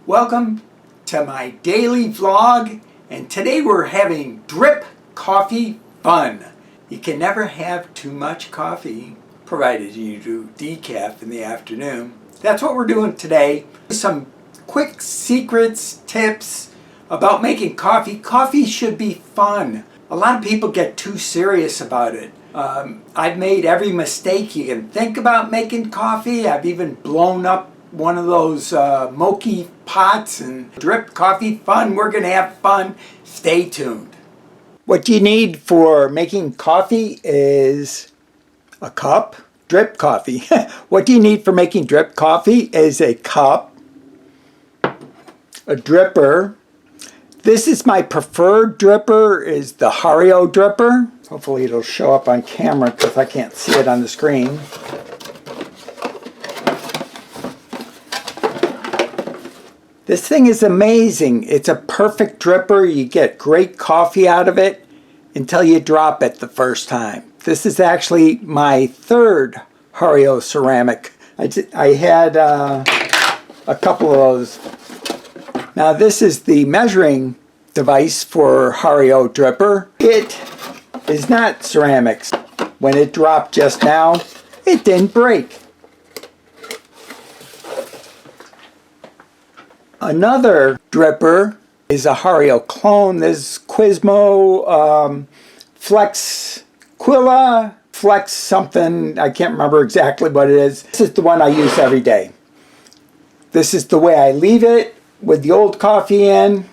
Welcome to my daily vlog, and today we're having drip coffee fun. You can never have too much coffee, provided you do decaf in the afternoon. That's what we're doing today. Some quick secrets, tips about making coffee. Coffee should be fun. A lot of people get too serious about it. I've made every mistake you can think about making coffee. I've even blown up one of those mochi pots and drip coffee fun. We're gonna have fun. Stay tuned. What you need for making coffee is a cup, drip coffee. What do you need for making drip coffee is a cup, a dripper. This is my preferred dripper, is the Hario dripper. Hopefully it'll show up on camera because I can't see it on the screen. This thing is amazing. It's a perfect dripper. You get great coffee out of it until you drop it the first time. This is actually my third Hario ceramic. I had a couple of those. Now this is the measuring device for Hario dripper. It is not ceramics. When it dropped just now, it didn't break. Another dripper is a Hario clone. This is Quizmo Flex Quilla, Flex something. I can't remember exactly what it is. This is the one I use every day. This is the way I leave it with the old coffee in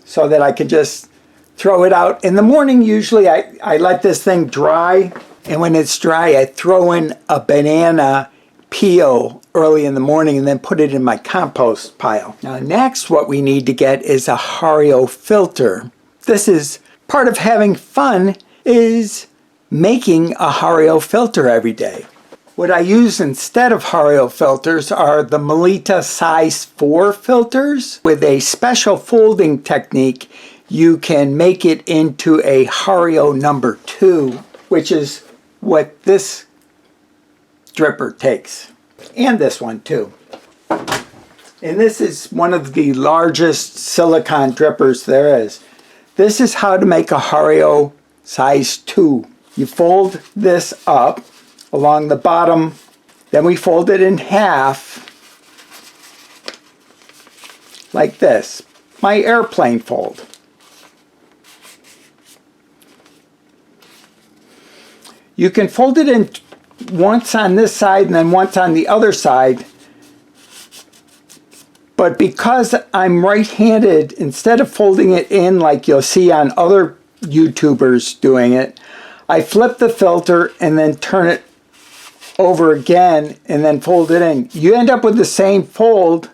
so that I can just throw it out. In the morning, usually I let this thing dry. And when it's dry, I throw in a banana peel early in the morning and then put it in my compost pile. Now next what we need to get is a Hario filter. This is part of having fun, is making a Hario filter every day. What I use instead of Hario filters are the Melita size 4 filters. With a special folding technique, you can make it into a Hario number 2, which is what this dripper takes, and this one too. And this is one of the largest silicone drippers there is. This is how to make a Hario size 2. You fold this up along the bottom, then we fold it in half like this. My airplane fold. You can fold it in once on this side and then once on the other side, but because I'm right-handed, instead of folding it in like you'll see on other YouTubers doing it, I flip the filter and then turn it over again and then fold it in. You end up with the same fold,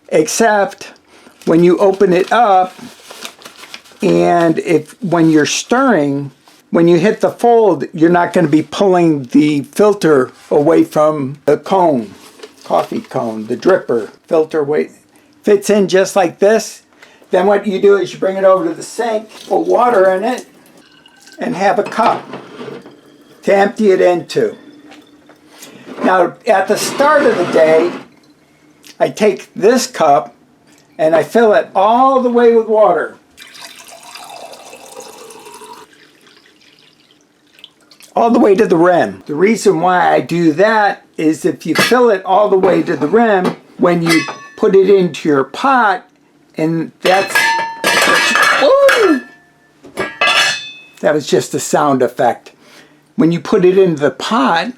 except when you open it up and when you're stirring, when you hit the fold, you're not going to be pulling the filter away from the cone, coffee cone, the dripper. Filter fits in just like this. Then what you do is you bring it over to the sink, put water in it, and have a cup to empty it into. Now, at the start of the day, I take this cup and I fill it all the way with water. All the way to the rim. The reason why I do that is if you fill it all the way to the rim, when you put it into your pot, and that was just a sound effect. When you put it into the pot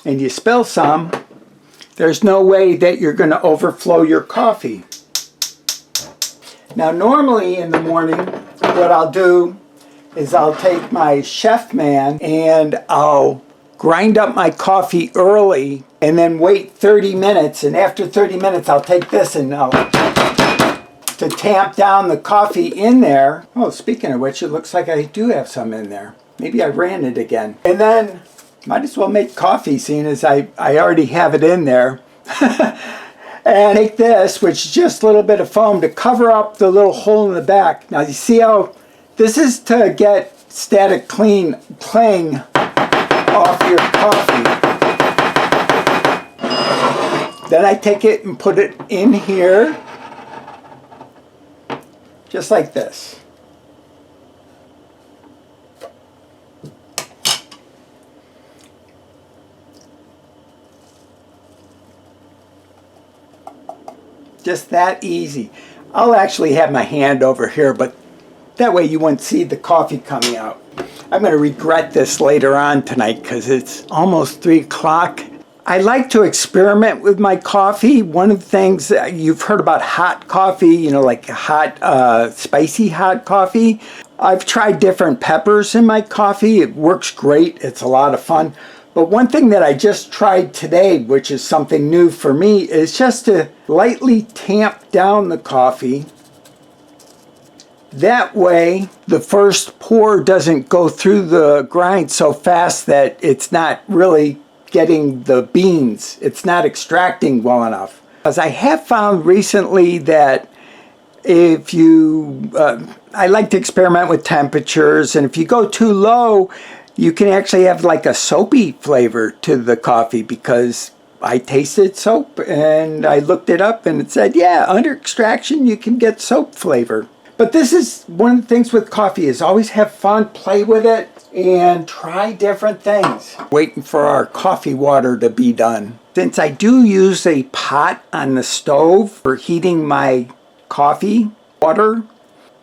and you spill some, there's no way that you're going to overflow your coffee. Now normally in the morning, what I'll do is I'll take my chef man and I'll grind up my coffee early and then wait 30 minutes, and after 30 minutes I'll take this and to tamp down the coffee in there. Oh, speaking of which, it looks like I do have some in there. Maybe I ran it again. And then might as well make coffee, seeing as I already have it in there. And take this, which is just a little bit of foam, to cover up the little hole in the back. Now you see how this is to get static cling off your coffee. Then I take it and put it in here, just like this. Just that easy. I'll actually have my hand over here, but that way you won't see the coffee coming out. I'm going to regret this later on tonight because it's almost 3 o'clock. I like to experiment with my coffee. One of the things, you've heard about hot coffee, you know, like hot, spicy hot coffee. I've tried different peppers in my coffee. It works great. It's a lot of fun. But one thing that I just tried today, which is something new for me, is just to lightly tamp down the coffee. That way, the first pour doesn't go through the grind so fast that it's not really getting the beans. It's not extracting well enough. As I have found recently that if you, I like to experiment with temperatures, and if you go too low, you can actually have like a soapy flavor to the coffee, because I tasted soap and I looked it up and it said, yeah, under extraction you can get soap flavor. But this is one of the things with coffee, is always have fun, play with it, and try different things. Waiting for our coffee water to be done. Since I do use a pot on the stove for heating my coffee water,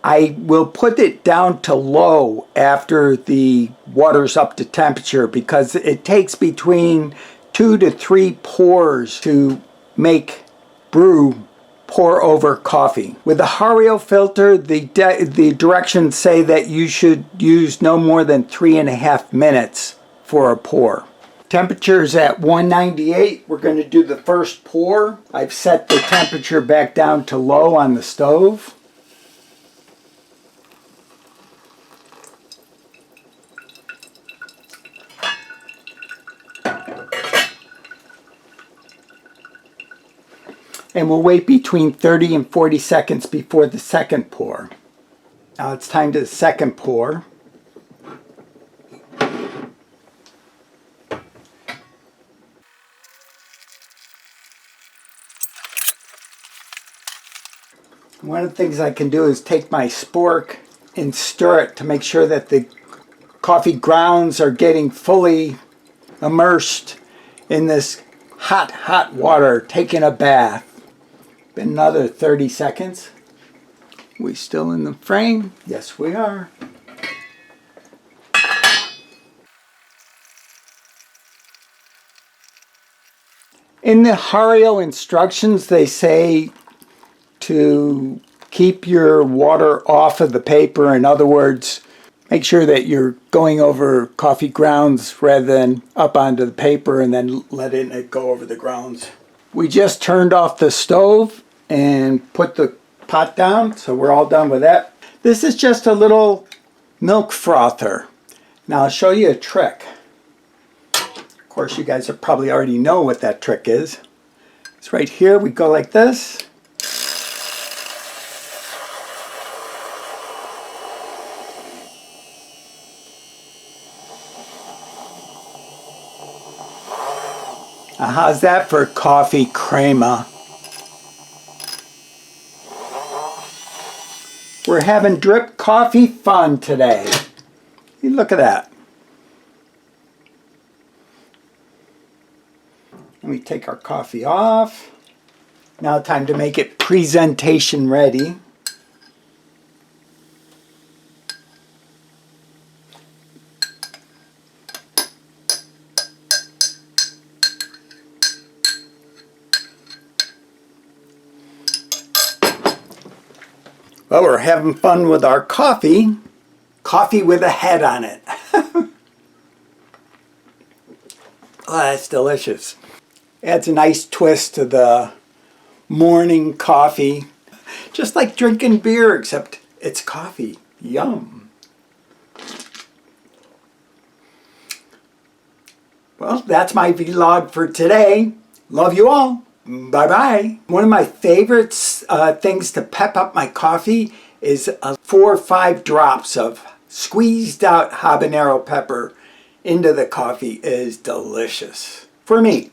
I will put it down to low after the water's up to temperature, because it takes between 2 to 3 pours to make brew pour over coffee. With the Hario filter, the directions say that you should use no more than 3.5 minutes for a pour. Temperature is at 198. We're going to do the first pour. I've set the temperature back down to low on the stove. And we'll wait between 30 and 40 seconds before the second pour. Now it's time to the second pour. One of the things I can do is take my spork and stir it to make sure that the coffee grounds are getting fully immersed in this hot, hot water, taking a bath. Been another 30 seconds. We still in the frame? Yes, we are. In the Hario instructions, they say to keep your water off of the paper. In other words, make sure that you're going over coffee grounds rather than up onto the paper and then letting it go over the grounds. We just turned off the stove and put the pot down, so we're all done with that. This is just a little milk frother. Now I'll show you a trick. Of course, you guys probably already know what that trick is. It's right here. We go like this. Now, how's that for coffee crema? We're having drip coffee fun today. Look at that. Let me take our coffee off. Now time to make it presentation ready. Well, we're having fun with our coffee. Coffee with a head on it. Oh, that's delicious. Adds a nice twist to the morning coffee. Just like drinking beer, except it's coffee. Yum. Well, that's my vlog for today. Love you all. Bye-bye. One of my favorite things to pep up my coffee is 4 or 5 drops of squeezed out habanero pepper into the coffee. Is delicious. For me.